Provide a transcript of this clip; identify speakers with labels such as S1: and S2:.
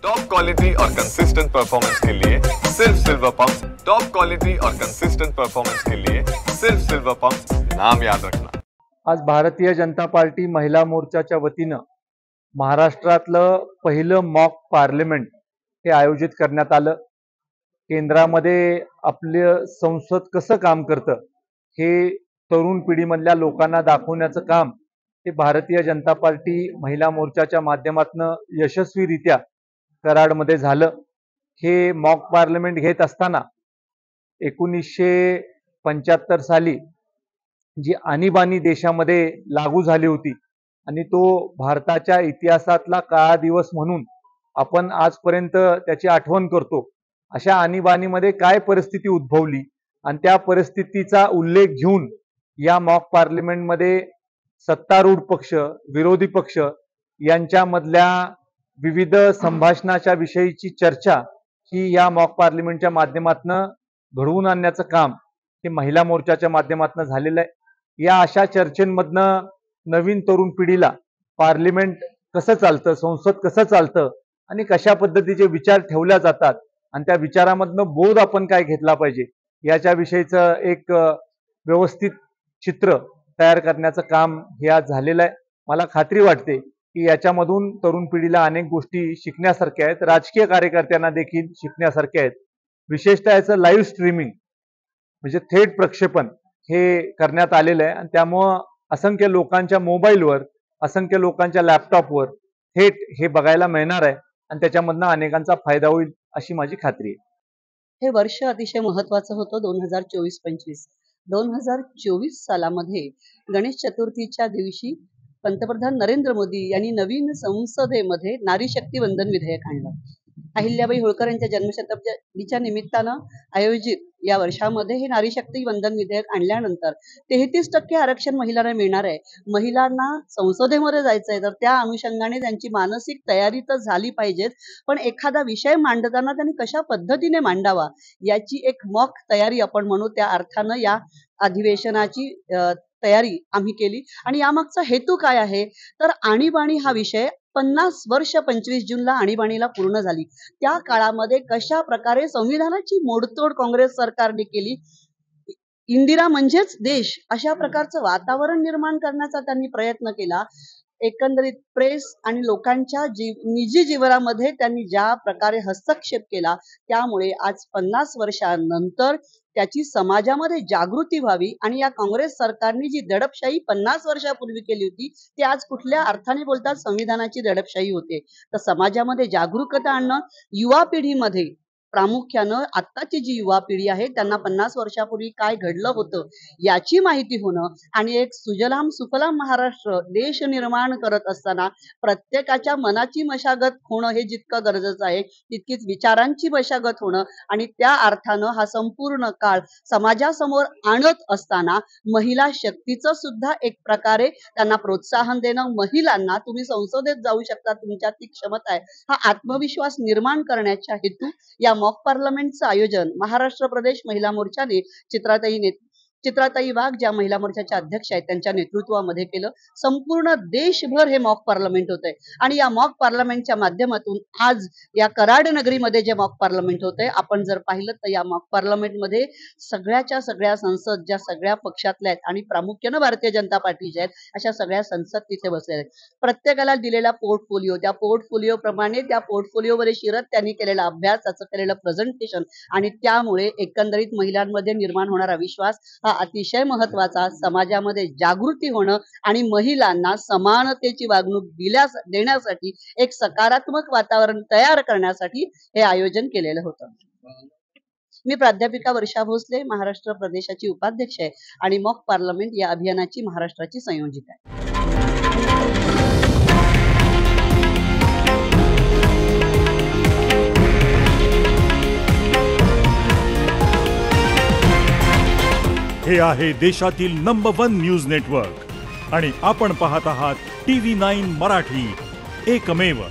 S1: Top quality और consistent performance के लिए सिर्फ सिल्वर पंप्स। टॉप क्वालिटी और कंसिस्टेंट परफॉर्मेंस के लिए सिर्फ सिल्वर पंप्स, नाम याद रखना।
S2: आज भारतीय जनता पार्टी महिला मोर्चाच्या वतीनं महाराष्ट्रातलं पहिलं मॉक पार्लमेंट हे आयोजित करण्यात आलं। केंद्रामध्ये आपलं संसद कसं काम करतं हे तरुण पिढीमधल्या लोकांना दाखवण्याचं काम हे भारतीय जनता पार्टी महिला मोर्चाच्या माध्यमातून यशस्वीरित्या कराडमध्ये झालं। हे मॉक पार्लमेंट घेत असताना 1975 साली जी आणीबाणी देशामध्ये लागू झाली होती आणि तो भारताच्या इतिहासातला काळा दिवस म्हणून आपण आजपर्यंत त्याची आठवण करतो। अशा आणीबाणीमध्ये काय परिस्थिती उद्भवली आणि त्या परिस्थितीचा उल्लेख घेऊन या मॉक पार्लमेंटमध्ये सत्तारूढ पक्ष विरोधी पक्ष यांच्यामधल्या विविध संभाषणाच्या विषयीची चर्चा ही या मॉक पार्लमेंटच्या माध्यमातून घडवून आणण्याचं काम हे महिला मोर्चाच्या माध्यमातून झालेलं आहे। या अशा चर्चेमधनं नवीन तरुण पिढीला पार्लमेंट कसं चालतं, संसद कसं चालतं आणि कशा पद्धतीचे विचार ठेवल्या जातात आणि त्या विचारामधनं बोध आपण काय घेतला पाहिजे याच्या विषयीचं एक व्यवस्थित चित्र तयार करण्याचं काम हे आज झालेलं आहे। मला खात्री वाटते की याच्यामधून तरुण पिढीला अनेक गोष्टी शिकण्यासारख्या आहेत, राजकीय कार्यकर्त्यांना देखील शिकण्यासारख्या आहेत। विशेषतः याचं लाईव्ह स्ट्रीमिंग म्हणजे थेट प्रक्षेपण हे करण्यात आलेलं आहे आणि त्यामुळं असंख्य लोकांच्या मोबाईलवर असंख्य लोकांच्या लॅपटॉपवर थेट हे बघायला मिळणार आहे आणि त्याच्यामधनं अनेकांचा फायदा होईल अशी माझी खात्री आहे।
S3: हे वर्ष अतिशय महत्त्वाचं होतं 2024-25। 2024 सालामध्ये गणेश चतुर्थीच्या दिवशी पंतप्रधान नरेंद्र मोदी यांनी नवीन संसदेमध्ये नारी शक्ती वंदन विधेयक आणलं। अहिल्याबाई होळकर यांच्या जन्मशताब्दीच्या निमित्तानं आयोजित या वर्षामध्ये हे नारी शक्ती वंदन विधेयक आणल्यानंतर 33% आरक्षण महिलांना मिळणार आहे। महिलांना संसदेमध्ये जायचंय तर त्या अनुषंगाने त्यांची मानसिक तयारी तर झाली पाहिजे, पण एखादा विषय मांडताना त्यांनी कशा पद्धतीने मांडावा याची एक मॉक तयारी आपण म्हणू, त्या अर्थानं या अधिवेशनाची तयारी आम्ही केली। आणि यामागचा हेतू काय आहे तर आणीबाणी हा विषय 50 वर्ष 25 जूनला आणीबाणीला पूर्ण झाली। त्या काळामध्ये कशा प्रकारे संविधानाची मोडतोड काँग्रेस सरकारने केली, इंदिरा म्हणजेच देश अशा प्रकारचं वातावरण निर्माण करण्याचा त्यांनी प्रयत्न केला। एकंदरीत प्रेस आणि लोकांच्या निजी जीवनामध्ये त्यांनी ज्या प्रकारे हस्तक्षेप केला त्यामुळे आज 50 वर्षांनंतर त्याची समाजामध्ये जागृती व्हावी आणि या काँग्रेस सरकारने जी दडपशाही 50 वर्षापूर्वी केली होती ती आज कुठल्या अर्थाने बोलतात संविधानाची दडपशाही होते। तर समाजामध्ये जागरूकता आणणं, युवा पिढीमध्ये प्रामुख्यानं आत्ताची जी युवा पिढी आहे त्यांना 50 वर्षापूर्वी काय घडलं होतं याची माहिती होणं आणि एक सुजलाम सुफलाम महाराष्ट्र देश निर्माण करत असताना प्रत्येकाच्या मनाची मशागत होणं हे जितकं गरजेचं आहे तितकीच विचारांची मशागत होणं आणि त्या अर्थानं हा संपूर्ण काळ समाजासमोर आणत असताना महिला शक्तीचं सुद्धा एक प्रकारे त्यांना प्रोत्साहन देणं, महिलांना तुम्ही संसदेत जाऊ शकता, तुमच्यात ती क्षमता आहे हा आत्मविश्वास निर्माण करण्याच्या हेतू या मॉक पार्लमेंटचं आयोजन महाराष्ट्र प्रदेश महिला मोर्चाने चित्राताई वाघ ज्या महिला मोर्चाच्या अध्यक्ष आहेत त्यांच्या नेतृत्वामध्ये केलं। संपूर्ण देशभर हे मॉक पार्लमेंट होतंय आणि या मॉक पार्लमेंटच्या माध्यमातून आज या कराड नगरीमध्ये जे मॉक पार्लमेंट होतंय आपण जर पाहिलं तर या मॉक पार्लमेंटमध्ये सगळ्याच्या सगळ्या संसद ज्या सगळ्या पक्षातल्या आहेत आणि प्रामुख्यानं भारतीय जनता पार्टीच्या आहेत अशा सगळ्या संसद तिथे बसलेल्या आहेत। प्रत्येकाला दिलेला पोर्टफोलिओ, त्या पोर्टफोलिओ प्रमाणे त्या पोर्टफोलिओवर शिरत त्यांनी केलेला अभ्यास, त्याचं केलेलं प्रेझेंटेशन आणि त्यामुळे एकंदरीत महिलांमध्ये निर्माण होणारा विश्वास हा अतिशय महत्वाचा, समाजामध्ये जागृती होणं आणि महिलांना समानतेची वागणूक देण्यासाठी एक सकारात्मक वातावरण तयार करण्यासाठी हे आयोजन केलेलं होतं। मी प्राध्यापिका वर्षा भोसले महाराष्ट्र प्रदेशाची उपाध्यक्ष आहे आणि मॉक पार्लमेंट या अभियानाची महाराष्ट्राची संयोजिका आहे।
S4: हे आहे देशातील नंबर 1 न्यूज नेटवर्क आणि आपण पाहत आहात TV9 मराठी, एकमेव।